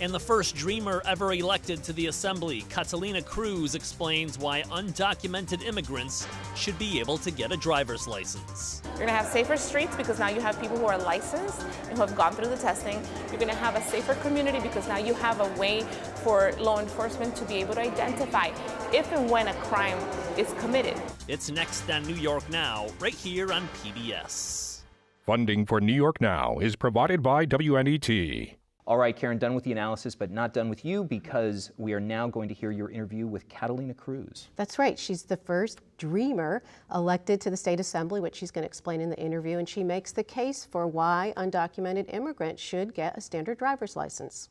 And the first Dreamer ever elected to the Assembly, Catalina Cruz, explains why undocumented immigrants should be able to get a driver's license. You're going to have safer streets because now you have people who are licensed and who have gone through the testing. You're going to have a safer community because now you have a way for law enforcement to be able to identify if and when a crime is committed. It's next on New York Now, right here on PBS. Funding for New York Now is provided by WMHT. All right, Karen, done with the analysis, but not done with you, because we are now going to hear your interview with Catalina Cruz. That's right. She's the first Dreamer elected to the state assembly, which she's going to explain in the interview, and she makes the case for why undocumented immigrants should get a standard driver's license.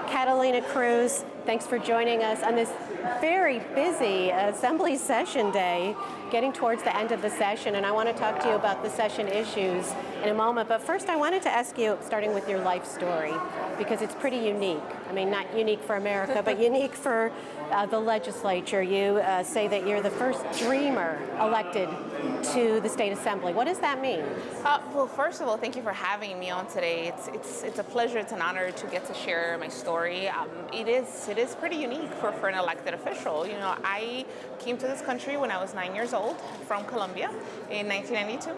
Catalina Cruz, thanks for joining us on this very busy assembly session day, getting towards the end of the session, and I want to talk to you about the session issues in a moment. But first, I wanted to ask you, starting with your life story, because it's pretty unique. I mean, not unique for America, but unique for the legislature. You say that you're the first Dreamer elected to the state assembly. What does that mean? Well, first of all, thank you for having me on today. It's a pleasure. It's an honor to get to share my story. It is pretty unique for an elected official. You know, I came to this country when I was 9 years old from Colombia in 1992.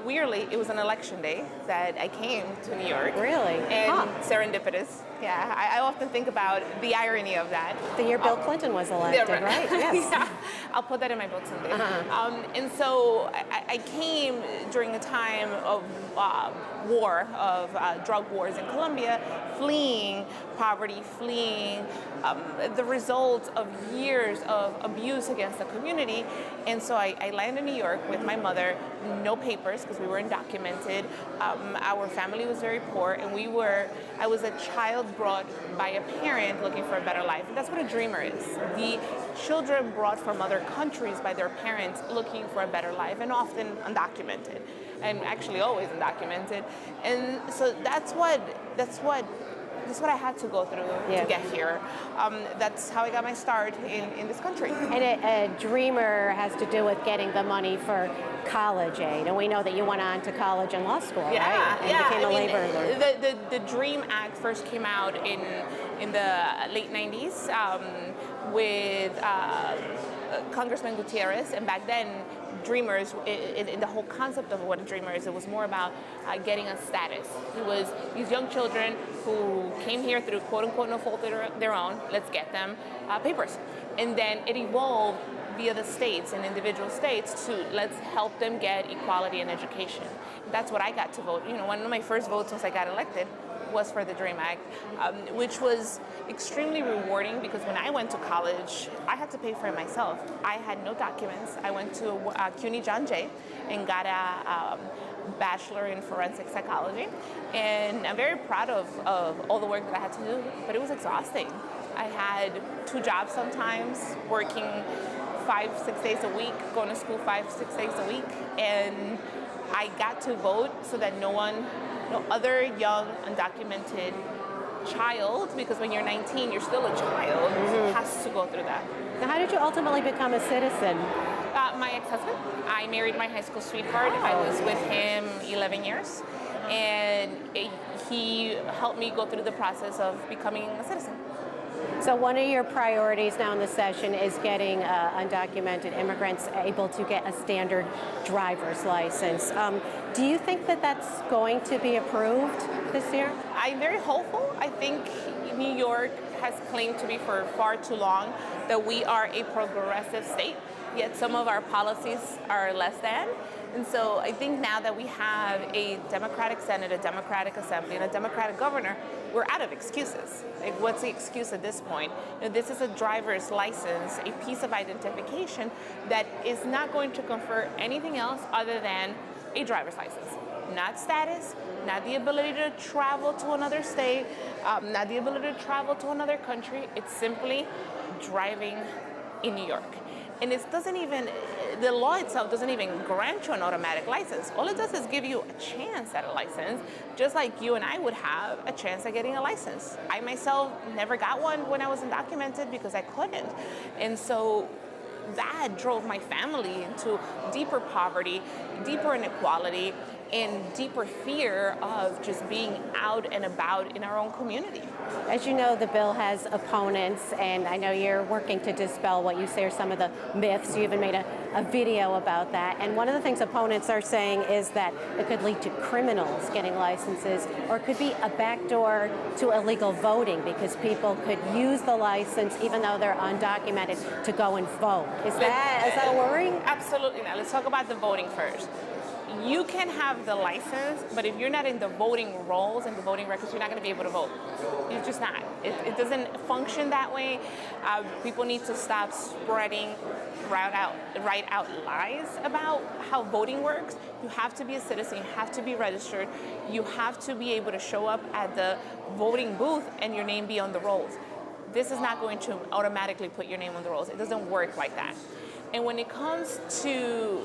Weirdly, it was an election day that I came to New York. Really? And serendipitous. Yeah, I often think about the irony of that. The year Bill Clinton was elected, yeah, right? Yes. Yeah, I'll put that in my book someday. And so I came during a time of war, of drug wars in Colombia, fleeing poverty, fleeing the result of years of abuse against the community. And so I landed in New York with my mother, no papers because we were undocumented. Our family was very poor, and I was a child brought by a parent looking for a better life. And that's what a Dreamer is. The children brought from other countries by their parents looking for a better life, and often undocumented, and actually always undocumented. And so that's what I had to go through to get here. That's how I got my start in this country. And a Dreamer has to do with getting the money for college aid, and we know that you went on to college and law school, right? And became a labor lawyer. The DREAM Act first came out in the late 90s with Congressman Gutierrez, and back then Dreamers, in the whole concept of what a Dreamer is, it was more about getting a status. It was these young children who came here through quote-unquote no fault of their own, let's get them papers. And then it evolved via the states and individual states to let's help them get equality in education. That's what I got to vote. You know, one of my first votes once I got elected was for the DREAM Act, which was extremely rewarding because when I went to college, I had to pay for it myself. I had no documents. I went to CUNY John Jay and got a bachelor in forensic psychology. And I'm very proud of all the work that I had to do, but it was exhausting. I had 2 jobs sometimes, working 5-6 days a week, going to school 5-6 days a week, and I got to vote so that no other young undocumented child, because when you're 19, you're still a child, has to go through that. Now, how did you ultimately become a citizen? My ex-husband. I married my high school sweetheart. I was with him 11 years, and he helped me go through the process of becoming a citizen. So one of your priorities now in the session is getting undocumented immigrants able to get a standard driver's license. Do you think that that's going to be approved this year? I'm very hopeful. I think New York has claimed to be for far too long that we are a progressive state, yet some of our policies are less than. And so I think now that we have a Democratic Senate, a Democratic Assembly, and a Democratic governor, we're out of excuses. Like, what's the excuse at this point? You know, this is a driver's license, a piece of identification that is not going to confer anything else other than a driver's license. Not status, not the ability to travel to another state, not the ability to travel to another country. It's simply driving in New York. And it doesn't even, the law itself doesn't even grant you an automatic license. All it does is give you a chance at a license, just like you and I would have a chance at getting a license. I myself never got one when I was undocumented because I couldn't. And so that drove my family into deeper poverty, deeper inequality, and deeper fear of just being out and about in our own community. As you know, the bill has opponents, and I know you're working to dispel what you say are some of the myths. You even made a video about that. And one of the things opponents are saying is that it could lead to criminals getting licenses, or it could be a backdoor to illegal voting because people could use the license, even though they're undocumented, to go and vote. Is that a worry? Absolutely not. Let's talk about the voting first. You can have the license, but if you're not in the voting rolls and the voting records, you're not going to be able to vote. You're just not. It doesn't function that way. People need to stop spreading right out lies about how voting works. You have to be a citizen. You have to be registered. You have to be able to show up at the voting booth and your name be on the rolls. This is not going to automatically put your name on the rolls. It doesn't work like that. And when it comes to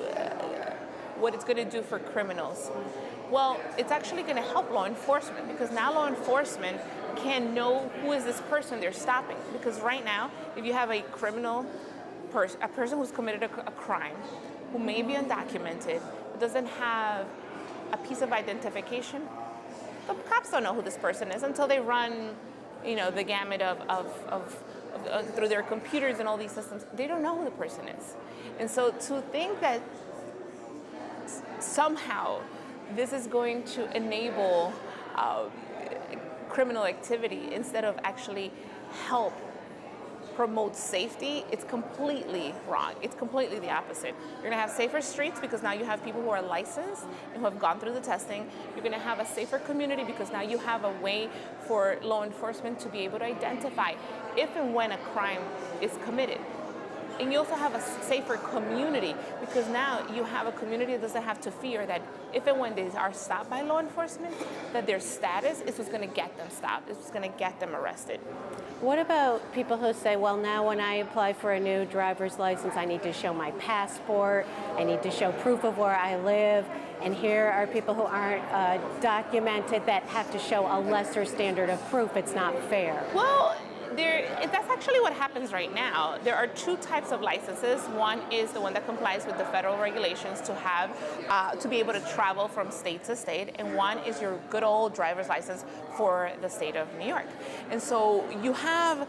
what it's going to do for criminals, well, it's actually going to help law enforcement, because now law enforcement can know who is this person they're stopping. Because right now, if you have a criminal person, a person who's committed a crime, who may be undocumented, who doesn't have a piece of identification, the cops don't know who this person is until they run, the gamut of through their computers and all these systems. They don't know who the person is. And so to think that somehow this is going to enable criminal activity instead of actually help promote safety, it's completely wrong. It's completely the opposite. You're going to have safer streets because now you have people who are licensed and who have gone through the testing. You're going to have a safer community because now you have a way for law enforcement to be able to identify if and when a crime is committed. And you also have a safer community because now you have a community that doesn't have to fear that if and when they are stopped by law enforcement, that their status is what's going to get them stopped, is what's going to get them arrested. What about people who say, well, now when I apply for a new driver's license, I need to show my passport, I need to show proof of where I live, and here are people who aren't documented that have to show a lesser standard of proof. It's not fair. Well, that's actually what happens right now. There are two types of licenses. One is the one that complies with the federal regulations to have to be able to travel from state to state, and one is your good old driver's license for the state of New York. And so you have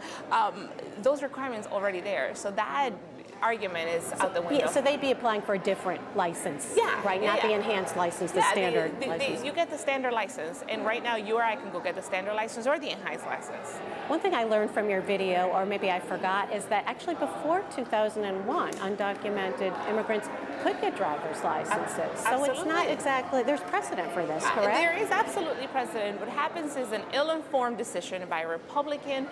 those requirements already there. So that argument is out the window. Yeah, so they'd be applying for a different license, right? Not the enhanced license, the standard license. You get the standard license, and right now you or I can go get the standard license or the enhanced license. One thing I learned from your video, or maybe I forgot, is that actually before 2001, undocumented immigrants could get driver's licenses. So it's not exactly, there's precedent for this, correct? There is absolutely precedent. What happens is an ill-informed decision by a Republican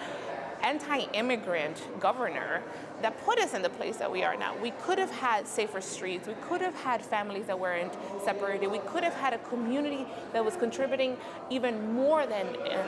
anti-immigrant governor that put us in the place that we are now. We could have had safer streets. We could have had families that weren't separated. We could have had a community that was contributing even more than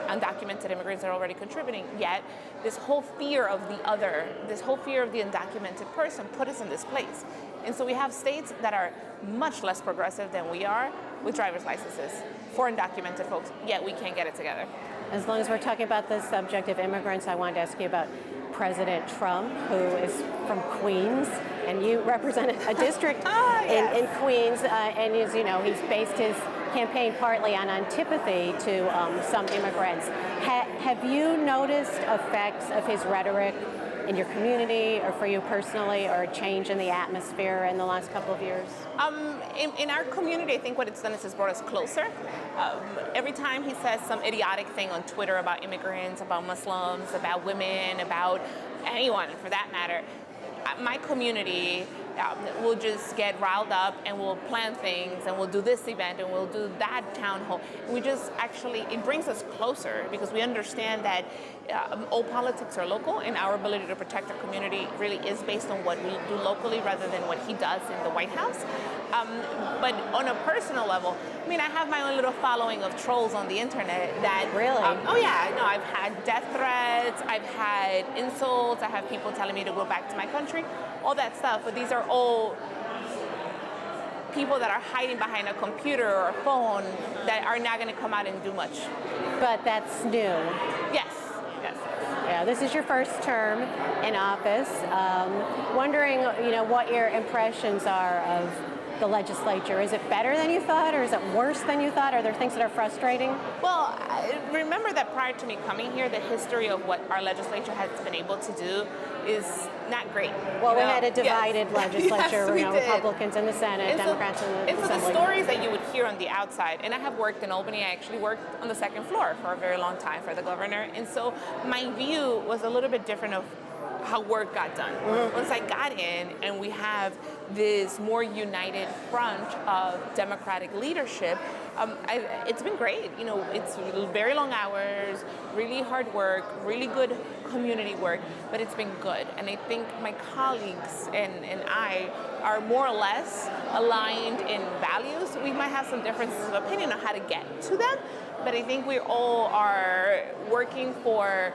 undocumented immigrants are already contributing. Yet this whole fear of the other, this whole fear of the undocumented person put us in this place. And so we have states that are much less progressive than we are with driver's licenses for undocumented folks, yet we can't get it together. As long as we're talking about the subject of immigrants, I wanted to ask you about President Trump, who is from Queens, and you represent a district in Queens, and as you know, he's based his campaign partly on antipathy to some immigrants. Have you noticed effects of his rhetoric in your community or for you personally, or a change in the atmosphere in the last couple of years? In our community, I think what it's done is it's brought us closer. Every time he says some idiotic thing on Twitter about immigrants, about Muslims, about women, about anyone for that matter, my community will just get riled up and we'll plan things and we'll do this event and we'll do that town hall. We just actually, it brings us closer because we understand that all politics are local and our ability to protect our community really is based on what we do locally rather than what he does in the White House. But on a personal level, I mean, I have my own little following of trolls on the internet that... Really? Oh yeah, no, I've had death threats, I've had insults, I have people telling me to go back to my country, all that stuff, but these are all people that are hiding behind a computer or a phone that are not going to come out and do much. But that's new. Yes. Yeah, this is your first term in office. Wondering, what your impressions are of the legislature? Is it better than you thought, or is it worse than you thought? Are there things that are frustrating? Well, I remember that prior to me coming here, the history of what our legislature has been able to do is not great. Well, we had a divided legislature, yes, Republicans in the Senate, Democrats in the Assembly. Assembly. The stories that you would hear on the outside, and I have worked in Albany, I actually worked on the second floor for a very long time for the governor, and so my view was a little bit different of how work got done. Once I got in and we have this more united front of Democratic leadership, it's been great. It's very long hours, really hard work, really good community work, but it's been good. And I think my colleagues and I are more or less aligned in values. We might have some differences of opinion on how to get to them, but I think we all are working for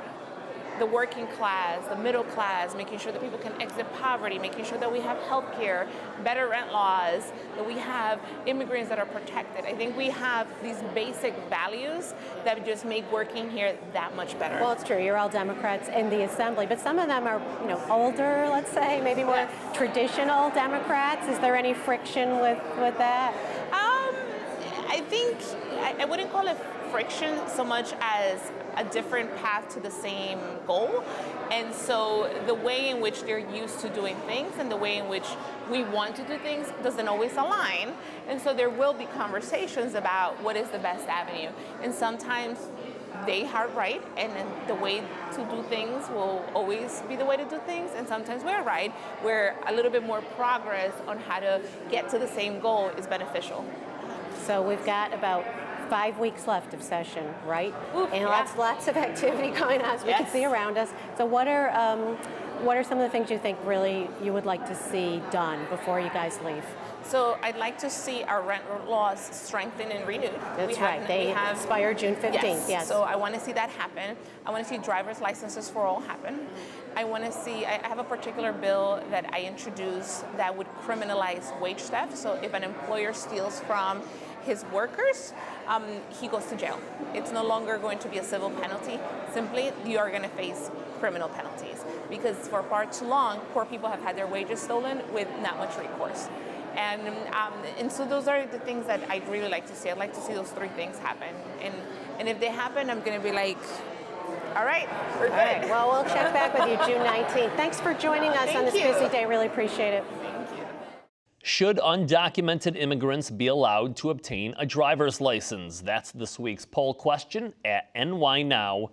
the working class, the middle class, making sure that people can exit poverty, making sure that we have health care, better rent laws, that we have immigrants that are protected. I think we have these basic values that just make working here that much better. Well, it's true. You're all Democrats in the Assembly, but some of them are, older, let's say, maybe more traditional Democrats. Is there any friction with that? I think I wouldn't call it friction so much as a different path to the same goal. And so the way in which they're used to doing things and the way in which we want to do things doesn't always align. And so there will be conversations about what is the best avenue. And sometimes they are right, and then the way to do things will always be the way to do things. And sometimes we're right, where a little bit more progress on how to get to the same goal is beneficial. So we've got about 5 weeks left of session, right? Oof, and yeah. lots of activity going on, as we can see around us. So what are some of the things you think really you would like to see done before you guys leave? So I'd like to see our rent laws strengthened and renewed. That's right. They expire June 15th. Yes. So I want to see that happen. I want to see driver's licenses for all happen. I want to see, I have a particular bill that I introduced that would criminalize wage theft. So if an employer steals from his workers, he goes to jail. It's no longer going to be a civil penalty. Simply, you are going to face criminal penalties, because for far too long, poor people have had their wages stolen with not much recourse. And so those are the things that I'd really like to see. I'd like to see those three things happen. And if they happen, I'm going to be like, all right, we're good. All right. Well, we'll check back with you June 19th. Thanks for joining us on this busy day. Really appreciate it. Should undocumented immigrants be allowed to obtain a driver's license? That's this week's poll question at nynow.org.